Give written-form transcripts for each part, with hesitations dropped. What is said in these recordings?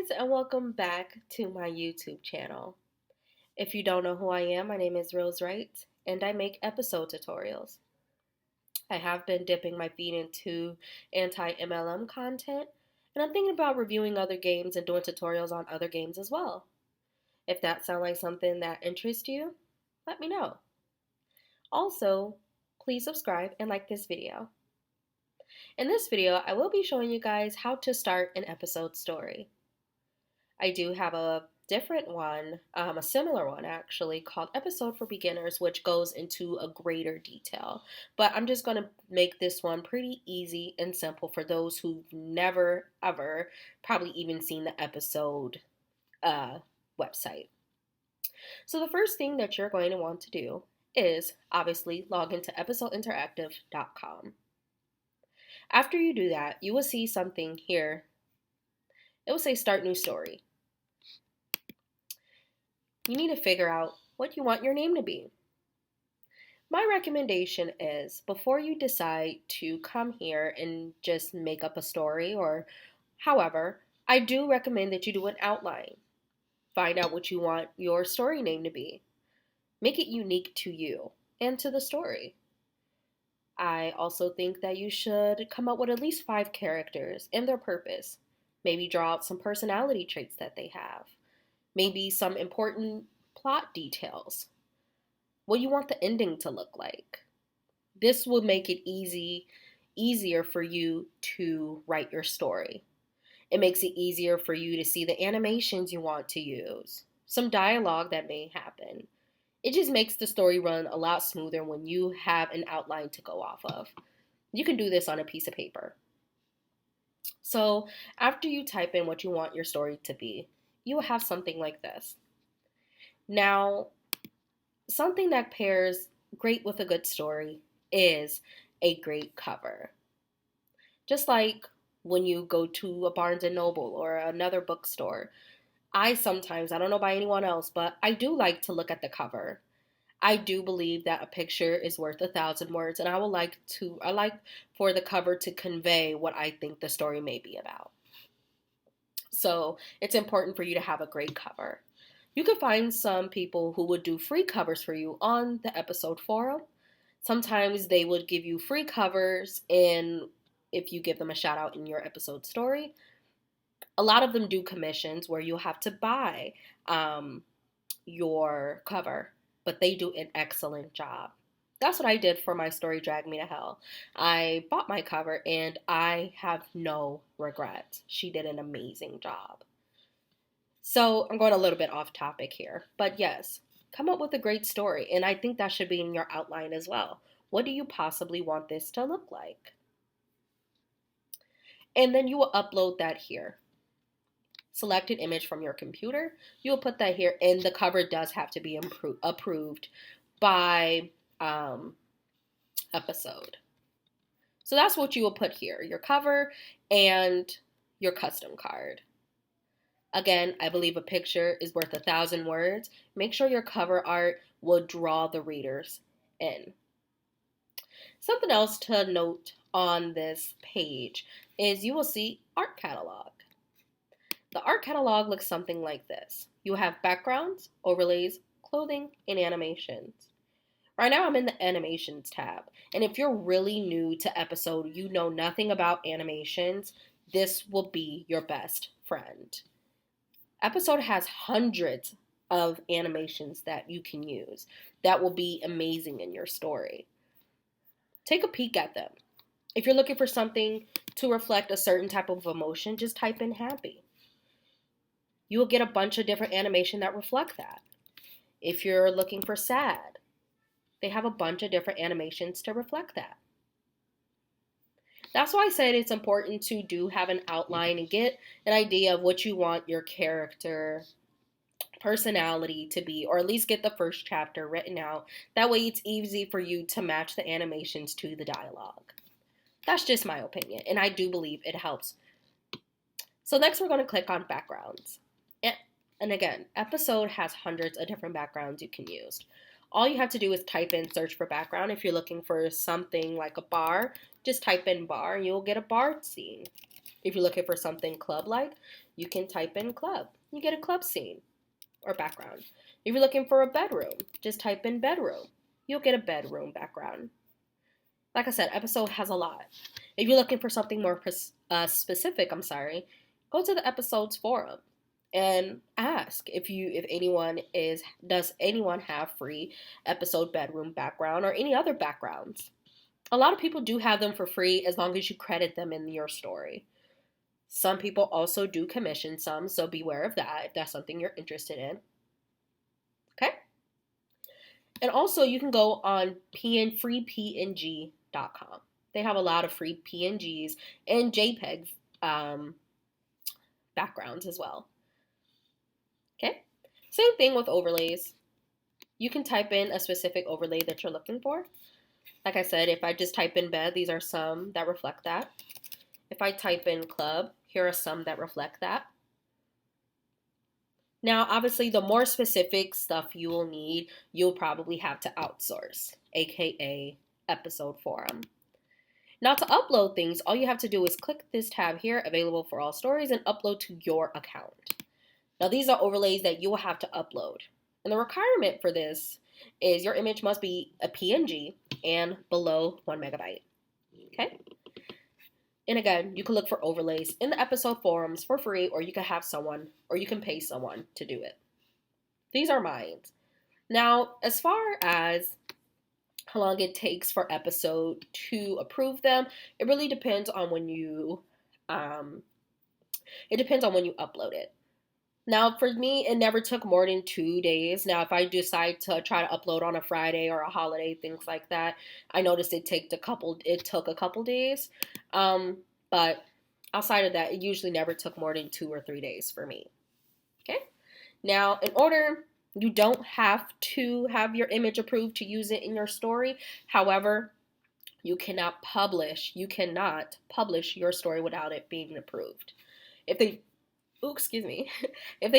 guys, and welcome back to my YouTube channel. If you don't know who I am, my name is Rose Wright, and I make episode tutorials. I have been dipping my feet into anti-MLM content, and I'm thinking about reviewing other games and doing tutorials on other games as well. If that sounds like something that interests you, let me know. Also, please subscribe and like this video. In this video, I will be showing you guys how to start an episode story. I do have a different one, a similar one actually, called Episode for Beginners, which goes into a greater detail. But I'm just going to make this one pretty easy and simple for those who've never, ever, probably even seen the episode website. So the first thing that you're going to want to do is obviously log into episodeinteractive.com. After you do that, you will see something here. It will say Start New Story. You need to figure out what you want your name to be. My recommendation is before you decide to come here and just make up a story or however, I do recommend that you do an outline. Find out what you want your story name to be. Make it unique to you and to the story. I also think that you should come up with at least 5 characters and their purpose. Maybe draw out some personality traits that they have. Maybe some important plot details. What you want the ending to look like. This will make it easier for you to write your story. It makes it easier for you to see the animations you want to use, some dialogue that may happen. It just makes the story run a lot smoother when you have an outline to go off of. You can do this on a piece of paper. So after you type in what you want your story to be, you will have something like this. Now, something that pairs great with a good story is a great cover. Just like when you go to a Barnes and Noble or another bookstore, I don't know about anyone else, but I do like to look at the cover. I do believe that a picture is worth 1,000 words, and I like for the cover to convey what I think the story may be about. So it's important for you to have a great cover. You could find some people who would do free covers for you on the episode forum. Sometimes they would give you free covers if you give them a shout out in your episode story. A lot of them do commissions where you'll have to buy your cover, but they do an excellent job. That's what I did for my story, Drag Me to Hell. I bought my cover and I have no regrets. She did an amazing job. So I'm going a little bit off topic here, but yes, come up with a great story. And I think that should be in your outline as well. What do you possibly want this to look like? And then you will upload that here. Select an image from your computer. You will put that here, and the cover does have to be approved by episode. So that's what you will put here, your cover and your custom card. Again, I believe a picture is worth 1,000 words. Make sure your cover art will draw the readers in. Something else to note on this page is you will see art catalog. The art catalog looks something like this. You have backgrounds, overlays, clothing, and animations. Right now I'm in the animations tab, and if you're really new to episode, you know nothing about animations, this will be your best friend. Episode has hundreds of animations that you can use that will be amazing in your story. Take a peek at them. If you're looking for something to reflect a certain type of emotion, just type in happy. You will get a bunch of different animation that reflect that. If you're looking for sad, they have a bunch of different animations to reflect that. That's why I said it's important to have an outline and get an idea of what you want your character personality to be, or at least get the first chapter written out. That way it's easy for you to match the animations to the dialogue. That's just my opinion, and I do believe it helps. So next we're going to click on backgrounds. And again, episode has hundreds of different backgrounds you can use. All you have to do is type in search for background. If you're looking for something like a bar, just type in bar and you'll get a bar scene. If you're looking for something club-like, you can type in club. You get a club scene or background. If you're looking for a bedroom, just type in bedroom. You'll get a bedroom background. Like I said, episode has a lot. If you're looking for something more specific, go to the episodes forum and ask if anyone does anyone have free episode bedroom background or any other backgrounds. A lot of people do have them for free as long as you credit them in your story. Some people also do commission some, so beware of that if that's something you're interested in. Okay? And also, you can go on freepng.com. They have a lot of free PNGs and JPEG backgrounds as well. Okay? Same thing with overlays. You can type in a specific overlay that you're looking for. Like I said, if I just type in bed, these are some that reflect that. If I type in club, here are some that reflect that. Now, obviously, the more specific stuff you will need, you'll probably have to outsource, aka episode forum. Now, to upload things, all you have to do is click this tab here, available for all stories, and upload to your account. Now, these are overlays that you will have to upload. And the requirement for this is your image must be a PNG and below 1 megabyte. Okay? And again, you can look for overlays in the episode forums for free, or you can pay someone to do it. These are mine. Now, as far as how long it takes for episode to approve them, it really depends on when you upload it. Now, for me, it never took more than 2 days. Now, if I decide to try to upload on a Friday or a holiday, things like that, I noticed it took a couple days. But outside of that, it usually never took more than 2 or 3 days for me. Okay? Now, you don't have to have your image approved to use it in your story. However, you cannot publish your story without it being approved. If they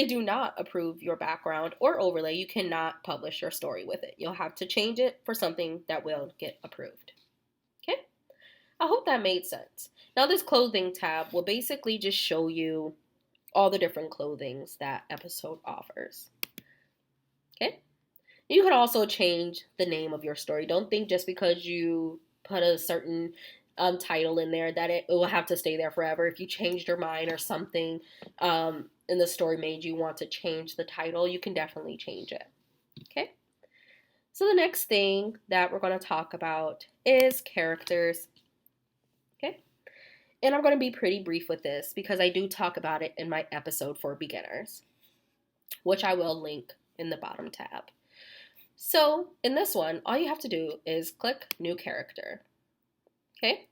do not approve your background or overlay, you cannot publish your story with it. You'll have to change it for something that will get approved. Okay? I hope that made sense. Now, this clothing tab will basically just show you all the different clothings that episode offers. Okay? You could also change the name of your story. Don't think just because you put a certain title in there that it will have to stay there forever. If you changed your mind or something in the story made you want to change the title, you can definitely change it. Okay? So the next thing that we're going to talk about is characters. Okay? And I'm going to be pretty brief with this because I do talk about it in my episode for beginners, which I will link in the bottom tab. So in this one, all you have to do is click New Character. Okay?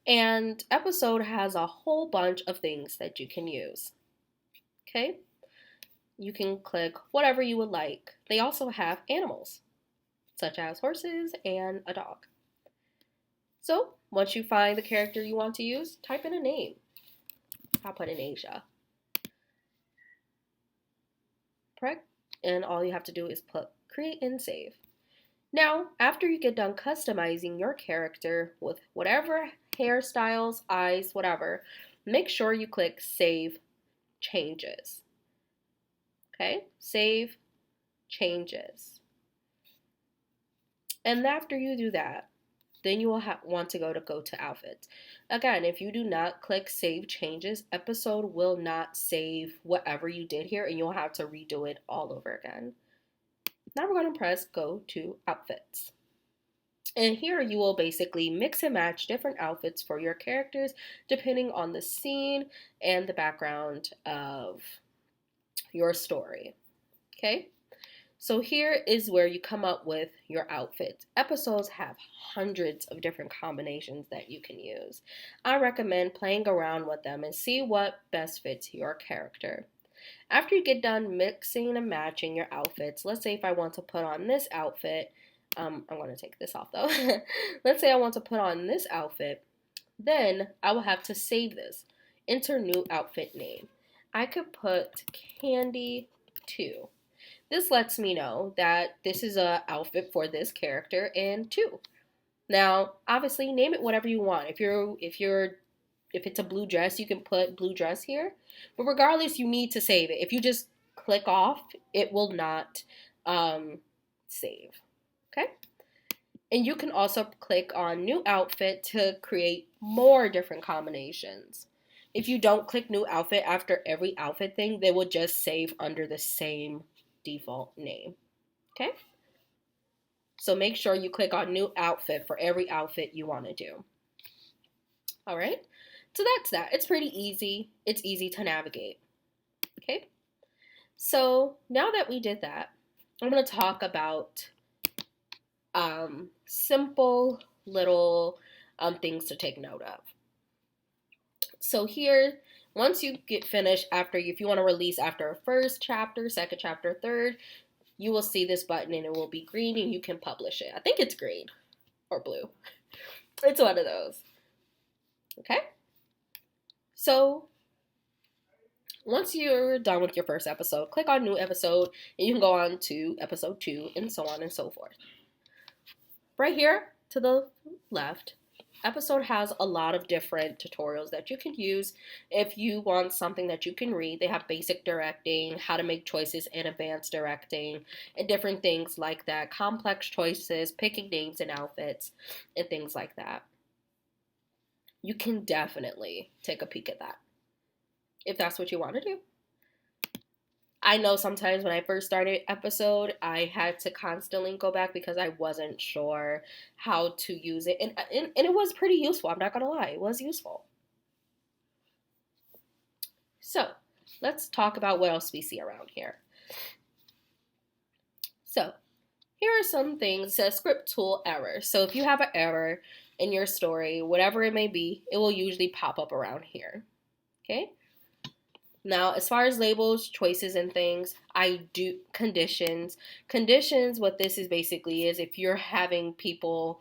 And episode has a whole bunch of things that you can use. Okay? You can click whatever you would like. They also have animals, such as horses and a dog. So once you find the character you want to use, type in a name. I'll put in Asia. And all you have to do is put create and save. Now, after you get done customizing your character with whatever hairstyles, eyes, whatever, make sure you click Save Changes. Okay? Save Changes. And after you do that, then you will want to go to Outfits. Again, if you do not click Save Changes, episode will not save whatever you did here, and you'll have to redo it all over again. Now we're going to press Go to Outfits. And here you will basically mix and match different outfits for your characters depending on the scene and the background of your story. Okay? So here is where you come up with your outfits. Episodes have hundreds of different combinations that you can use. I recommend playing around with them and see what best fits your character. After you get done mixing and matching your outfits, let's say if I want to put on this outfit, I'm going to take this off though. Let's say I want to put on this outfit, then I will have to save this. Enter new outfit name. I could put Candy 2. This lets me know that this is an outfit for this character in 2. Now, obviously, name it whatever you want. If you're If it's a blue dress, you can put blue dress here. But regardless, you need to save it. If you just click off, it will not save. Okay? And you can also click on new outfit to create more different combinations. If you don't click new outfit after every outfit thing, they will just save under the same default name. Okay? So make sure you click on new outfit for every outfit you want to do. All right? So that's that. It's pretty easy. It's easy to navigate. Okay? So now that we did that, I'm going to talk about simple little things to take note of. So here, once you get finished if you want to release after a first chapter, second chapter, third, you will see this button and it will be green and you can publish it. I think it's green or blue. It's one of those. Okay? So once you're done with your first episode, click on new episode and you can go on to episode 2 and so on and so forth. Right here to the left, episode has a lot of different tutorials that you can use if you want something that you can read. They have basic directing, how to make choices in advanced directing, and different things like that. Complex choices, picking names and outfits, and things like that. You can definitely take a peek at that if that's what you want to do. I know sometimes when I first started episode, I had to constantly go back because I wasn't sure how to use it. And it was pretty useful. I'm not going to lie. It was useful. So let's talk about what else we see around here. So here are some things. It says script tool error. So if you have an error in your story, whatever it may be, it will usually pop up around here. Okay? Now, as far as labels, choices, and things, I do conditions. Conditions, what this is basically is if you're having people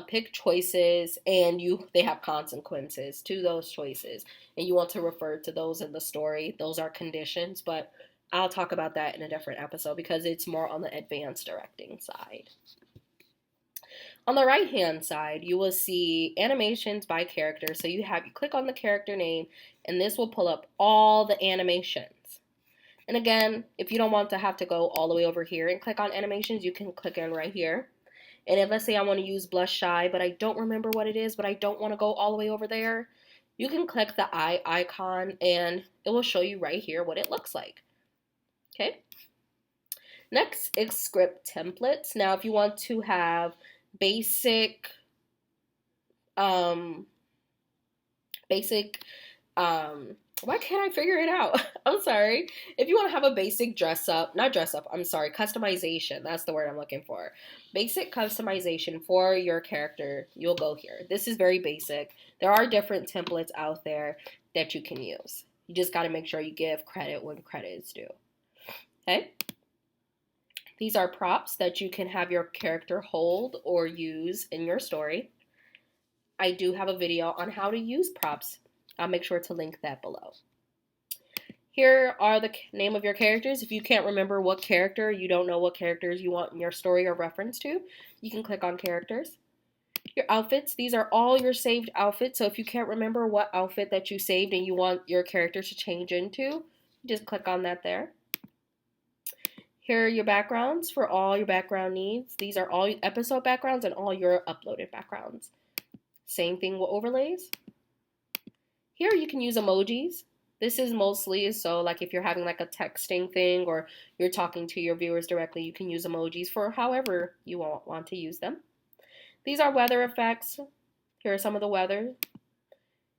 pick choices and they have consequences to those choices, and you want to refer to those in the story, those are conditions. But I'll talk about that in a different episode because it's more on the advanced directing side. On the right hand side, you will see animations by character. So you click on the character name and this will pull up all the animations. And again, if you don't want to have to go all the way over here and click on animations, you can click in right here. And if let's say I want to use Blush Shy, but I don't remember what it is, but I don't want to go all the way over there, you can click the eye icon and it will show you right here what it looks like. Okay? Next is script templates. Now, if you want to have basic why can't I figure it out? I'm sorry. If you want to have a basic customization, that's the word I'm looking for. Basic customization for your character, you'll go here. This is very basic. There are different templates out there that you can use. You just got to make sure you give credit when credit is due. Okay? These are props that you can have your character hold or use in your story. I do have a video on how to use props. I'll make sure to link that below. Here are the name of your characters. If you can't remember what character, you don't know what characters you want in your story or reference to, you can click on characters. Your outfits, these are all your saved outfits. So if you can't remember what outfit that you saved and you want your character to change into, just click on that there. Here are your backgrounds for all your background needs. These are all episode backgrounds and all your uploaded backgrounds. Same thing with overlays. Here you can use emojis. This is mostly so like if you're having like a texting thing or you're talking to your viewers directly, you can use emojis for however you want to use them. These are weather effects. Here are some of the weather.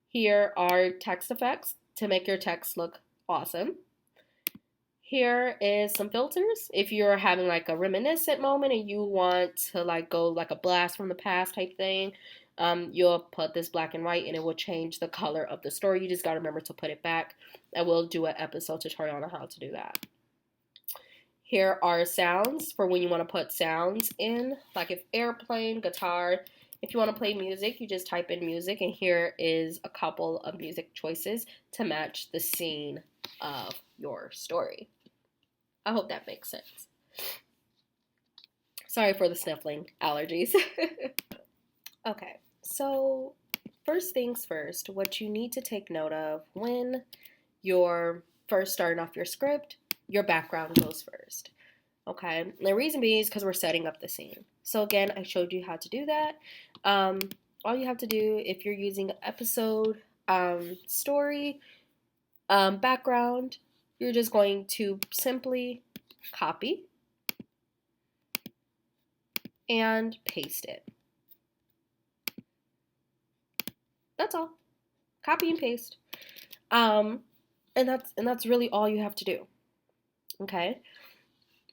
Here are text effects to make your text look awesome. Here is some filters. If you're having like a reminiscent moment and you want to like go like a blast from the past type thing, you'll put this black and white and it will change the color of the story. You just got to remember to put it back. I will do an episode tutorial on how to do that. Here are sounds for when you want to put sounds in, like if airplane, guitar. If you want to play music, you just type in music, and here is a couple of music choices to match the scene of your story. I hope that makes sense. Sorry for the sniffling allergies. Okay, so first things first, what you need to take note of when you're first starting off your script, your background goes first. Okay, the reason being is because we're setting up the scene. So again, I showed you how to do that. All you have to do if you're using episode, story, background, you're just going to simply copy and paste it. That's all. Copy and paste. And that's really all you have to do. Okay?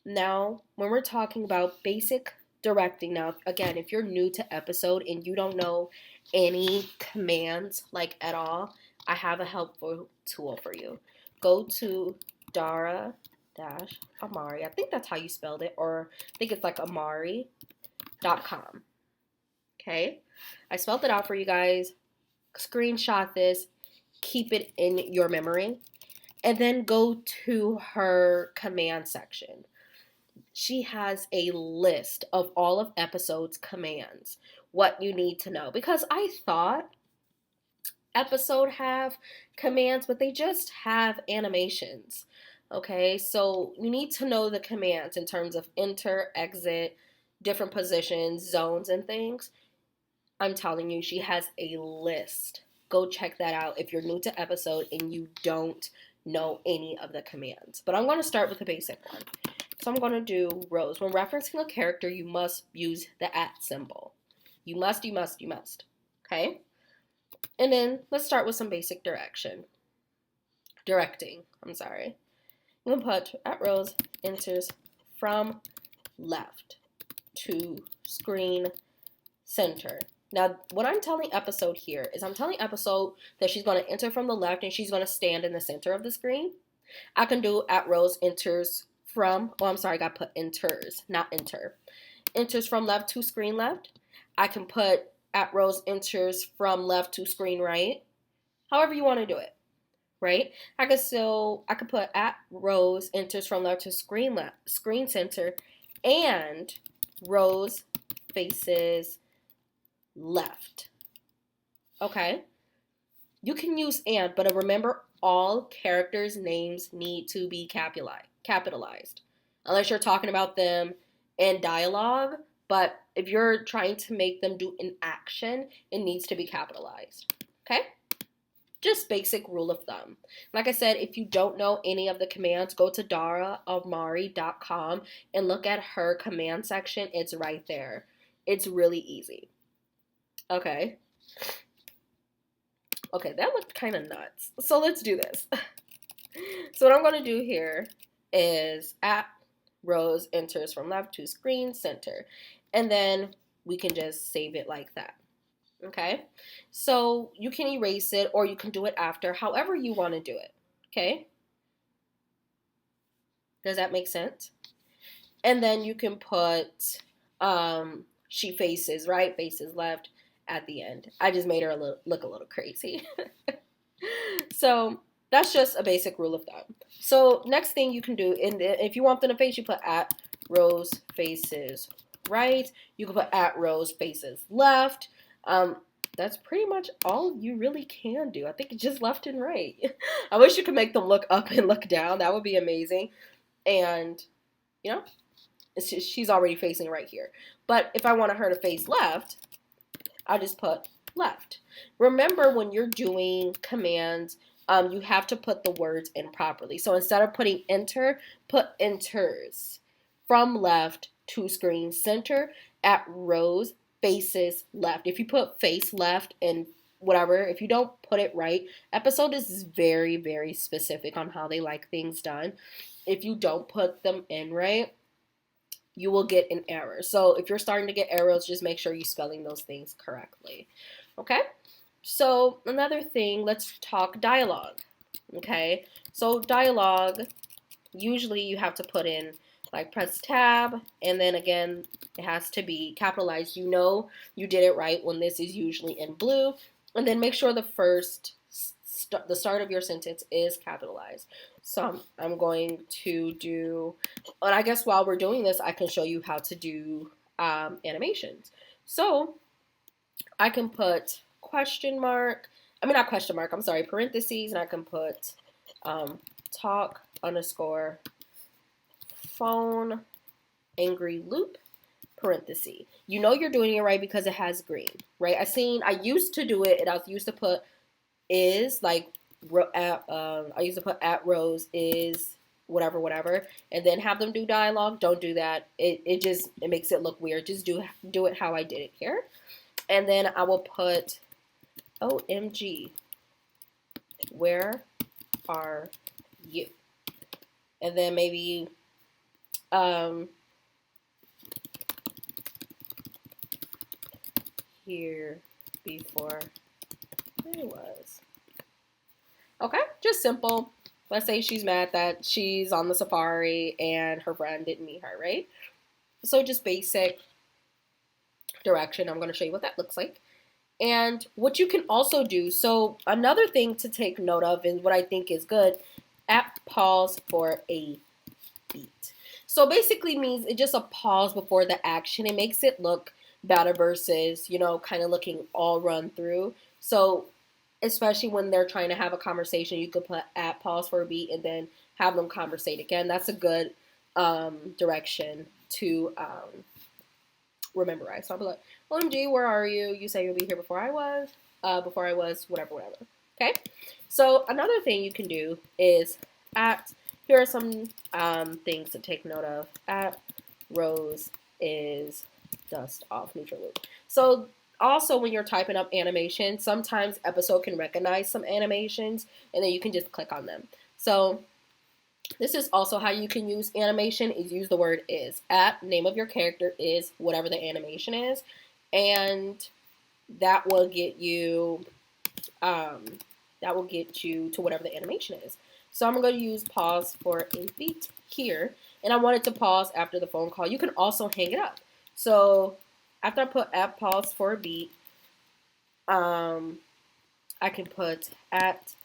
Now, when we're talking about basic directing, now again, if you're new to episode and you don't know any commands like at all, I have a helpful tool for you. Go to Dara Amari. I think that's how you spelled it, or I think it's like Amari.com. Okay? I spelled it out for you guys. Screenshot this, keep it in your memory, and then go to her command section. She has a list of all of episode's commands, what you need to know. Because I thought episode have commands, but they just have animations. Okay, so you need to know the commands in terms of enter, exit, different positions, zones, and things. I'm telling you, she has a list. Go check that out if you're new to episode and you don't know any of the commands. But I'm going to start with the basic one. So I'm going to do rows. When referencing a character, you must use the @ symbol. You must. Okay? And then let's start with some basic directing. I'm going to put @rows enters from left to screen center. Now, what I'm telling episode here is I'm telling episode that she's going to enter from the left and she's going to stand in the center of the screen. I can do @rows enters from, I got to put enters, not enter. Enters from left to screen left. I can put @rows enters from left to screen right. However you want to do it, right? I could put @rows enters from left to screen center, and rows faces left. Okay? You can use and, but remember all characters' names need to be capitalized. Unless you're talking about them in dialogue, but if you're trying to make them do an action, it needs to be capitalized. Okay? Just basic rule of thumb. Like I said, if you don't know any of the commands, go to daraamari.com and look at her command section. It's right there. It's really easy. Okay, that looked kind of nuts. So let's do this. So what I'm going to do here is @rows enters from left to screen center. And then we can just save it like that. Okay, so you can erase it or you can do it after, however you want to do it. Okay, does that make sense? And then you can put she faces right, faces left at the end. I just made her look a little crazy. So that's just a basic rule of thumb. So next thing you can do, if you want them to face, you put @rows faces right. You can put @rows faces left. That's pretty much all you really can do. I think it's just left and right. I wish you could make them look up and look down. That would be amazing. And, she's already facing right here. But if I wanted her to face left, I'll just put left. Remember, when you're doing commands, you have to put the words in properly. So instead of putting enter, put enters. From left to screen center, @rows faces left. If you put face left and whatever, if you don't put it right, episode is very, very specific on how they like things done. If you don't put them in right, you will get an error. So if you're starting to get errors, just make sure you're spelling those things correctly. Okay? So another thing, let's talk dialogue. Okay? So dialogue, usually you have to put in, like, press tab, and then again, it has to be capitalized. You know you did it right when this is usually in blue. And then make sure the start of your sentence is capitalized. So I'm going to do, and I guess while we're doing this, I can show you how to do animations. So I can put question mark. I mean, not question mark. I'm sorry, parentheses, and I can put talk underscore phone angry loop parenthesis. You know you're doing it right because it has green, right? I used to do it, and I used to put is like I used to put at Rose is whatever, and then have them do dialogue. Don't do that. It makes it look weird. Just do it how I did it here, and then I will put OMG, where are you? And then maybe here before I was. Okay, just simple. Let's say she's mad that she's on the safari and her friend didn't meet her, right? So just basic direction. I'm going to show you what that looks like. And what you can also do, so another thing to take note of and what I think is good, at pause for a beat. So basically means it just a pause before the action. It makes it look better versus, kind of looking all run through. So especially when they're trying to have a conversation, you could put at pause for a beat and then have them conversate again. That's a good direction to rememberize. So I'll be like, OMG, where are you? You say you'll be here before I was, whatever. Okay? So another thing you can do is here are some things to take note of. At Rose is dust off neutral loop. So also when you're typing up animation, sometimes Episode can recognize some animations and then you can just click on them. So this is also how you can use animation, is use the word is. At name of your character is whatever the animation is, and that will get you to whatever the animation is. So I'm going to use pause for a beat here, and I want it to pause after the phone call. You can also hang it up. So after I put at pause for a beat, I can put at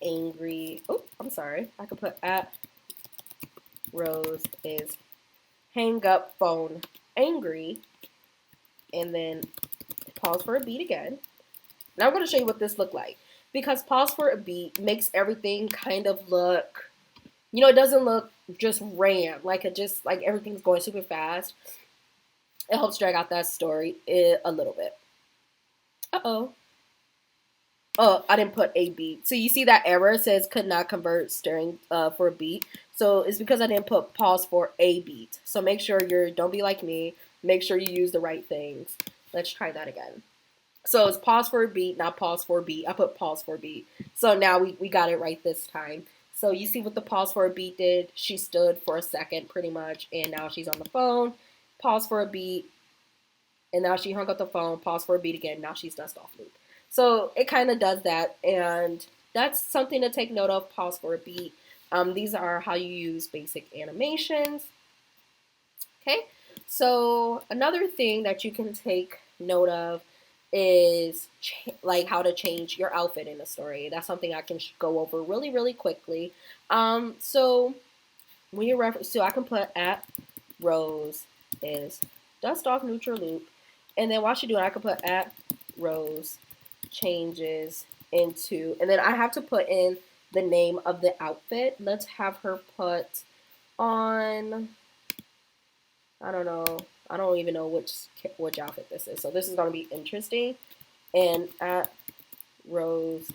angry. Oh, I'm sorry. I could put at Rose is hang up phone angry, and then pause for a beat again. Now I'm going to show you what this looked like, because pause for a beat makes everything kind of look, it doesn't look just ran, like everything's going super fast. It helps drag out that story a little bit. Uh-oh. Oh, I didn't put a beat. So you see that error says could not convert string for a beat. So it's because I didn't put pause for a beat. So make sure don't be like me. Make sure you use the right things. Let's try that again. So it's pause for a beat, not pause for a beat. I put pause for a beat. So now we got it right this time. So you see what the pause for a beat did? She stood for a second pretty much, and now she's on the phone. Pause for a beat, and now she hung up the phone. Pause for a beat again. Now she's dust off loop. So it kind of does that, and that's something to take note of, pause for a beat. These are how you use basic animations. Okay, so another thing that you can take note of is like how to change your outfit in a story. That's something I can go over really, really quickly. So when you reference, so I can put at Rose is dust off neutral loop, and then while she doing, I can put at Rose changes into, and then I have to put in the name of the outfit. Let's have her put on, I don't know, I don't even know which outfit this is. So this is going to be interesting. And at Rose,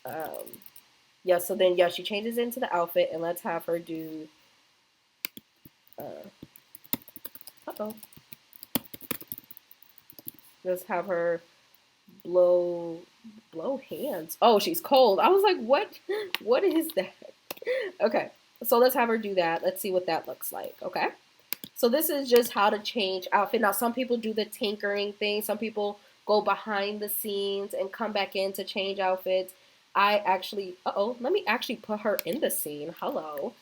so then, she changes into the outfit, and let's have her do, let's have her blow hands. Oh, she's cold. I was like, what is that? Okay, so let's have her do that. Let's see what that looks like. Okay, so this is just how to change outfit. Now some people do the tinkering thing. Some people go behind the scenes and come back in to change outfits. I actually, let me actually put her in the scene. Hello.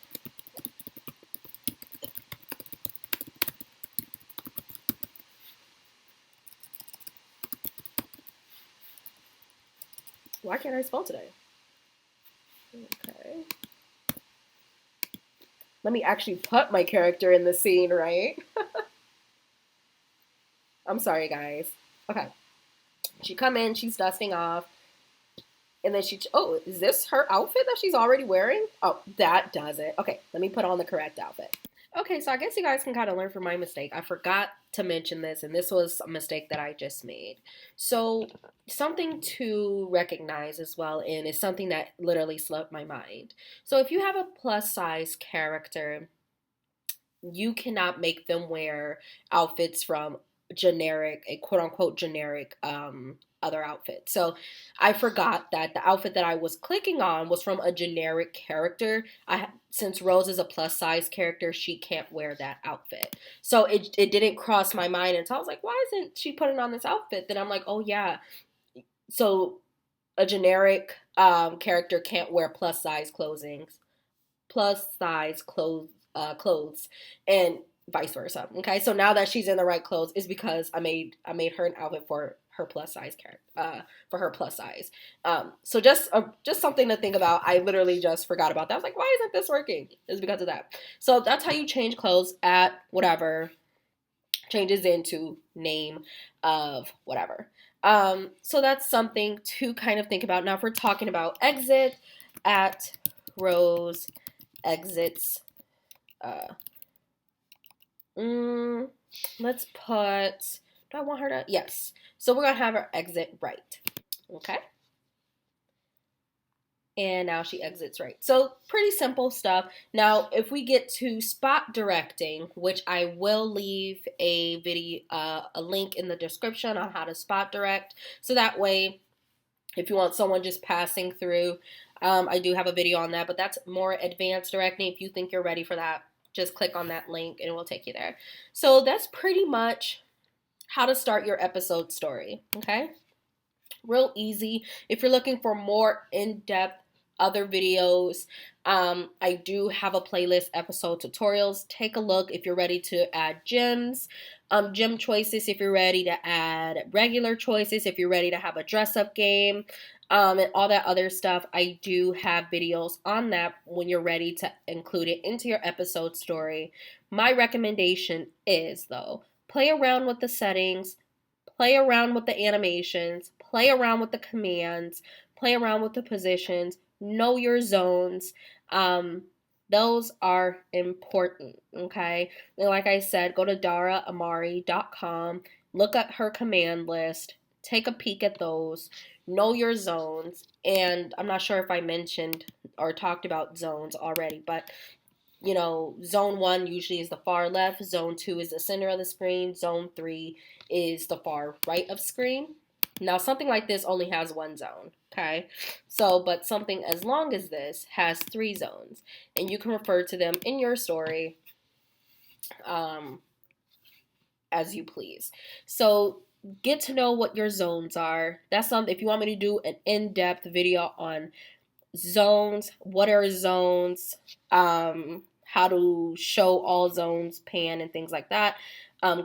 Why can't I spell today? Okay. Let me actually put my character in the scene, right? I'm sorry, guys. Okay. She come in, she's dusting off, and then oh, is this her outfit that she's already wearing? Oh, that does it. Okay, let me put on the correct outfit. Okay, so I guess you guys can kind of learn from my mistake. I forgot to mention this, and this was a mistake that I just made. So, something to recognize as well, and it's something that literally slipped my mind. So, if you have a plus size character, you cannot make them wear outfits from a quote unquote generic other outfit. So I forgot that the outfit that I was clicking on was from a generic character. Since Rose is a plus size character, she can't wear that outfit. So it didn't cross my mind until I was like, why isn't she putting on this outfit? Then I'm like, oh yeah. So a generic character can't wear plus size clothes, and vice versa. Okay, so now that she's in the right clothes is because I made her an outfit for her plus size character, for her plus size. So just something to think about. I literally just forgot about that. I was like, why isn't this working? It's because of that. So that's how you change clothes at whatever changes into name of whatever. So that's something to kind of think about. Now, if we're talking about exit, at Rose exits, let's put, do I want her to, yes. So we're going to have her exit right. Okay. And now she exits right. So pretty simple stuff. Now, if we get to spot directing, which I will leave a video, a link in the description on how to spot direct. So that way, if you want someone just passing through, I do have a video on that, but that's more advanced directing. If you think you're ready for that, just click on that link and it will take you there. So that's pretty much how to start your episode story, okay? Real easy. If you're looking for more in-depth other videos, I do have a playlist, episode tutorials. Take a look if you're ready to add gems, gem choices, if you're ready to add regular choices, if you're ready to have a dress-up game, and all that other stuff. I do have videos on that when you're ready to include it into your episode story. My recommendation is, though, play around with the settings, play around with the animations, play around with the commands, play around with the positions, know your zones. Those are important, okay? And like I said, go to daraamari.com, look at her command list, take a peek at those, know your zones, and I'm not sure if I mentioned or talked about zones already, but you know, zone 1 usually is the far left, zone 2 is the center of the screen, zone 3 is the far right of screen. Now, something like this only has one zone, okay? So, but something as long as this has 3 zones, and you can refer to them in your story as you please. So, get to know what your zones are. That's something, if you want me to do an in-depth video on zones, what are zones, how to show all zones, pan, and things like that,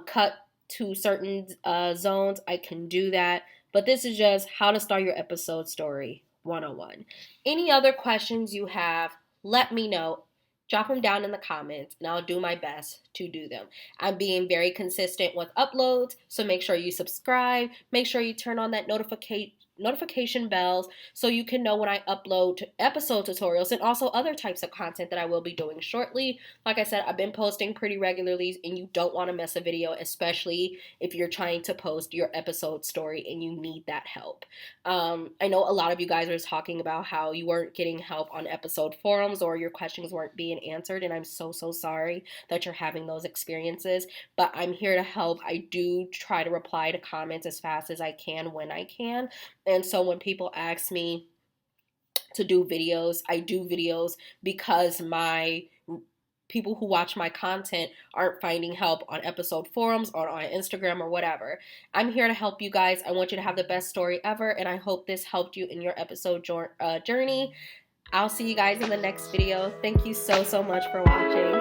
cut to certain zones, I can do that. But this is just how to start your episode story 101. Any other questions you have, let me know. Drop them down in the comments, and I'll do my best to do them. I'm being very consistent with uploads, so make sure you subscribe. Make sure you turn on that notification bells so you can know when I upload episode tutorials and also other types of content that I will be doing shortly. Like I said, I've been posting pretty regularly, and you don't want to miss a video, especially if you're trying to post your episode story and you need that help. I know a lot of you guys are talking about how you weren't getting help on episode forums or your questions weren't being answered, and I'm so sorry that you're having those experiences, but I'm here to help. I do try to reply to comments as fast as I can when I can. And so when people ask me to do videos, I do videos because my people who watch my content aren't finding help on episode forums or on Instagram or whatever. I'm here to help you guys. I want you to have the best story ever, and I hope this helped you in your episode journey. I'll see you guys in the next video. Thank you so much for watching.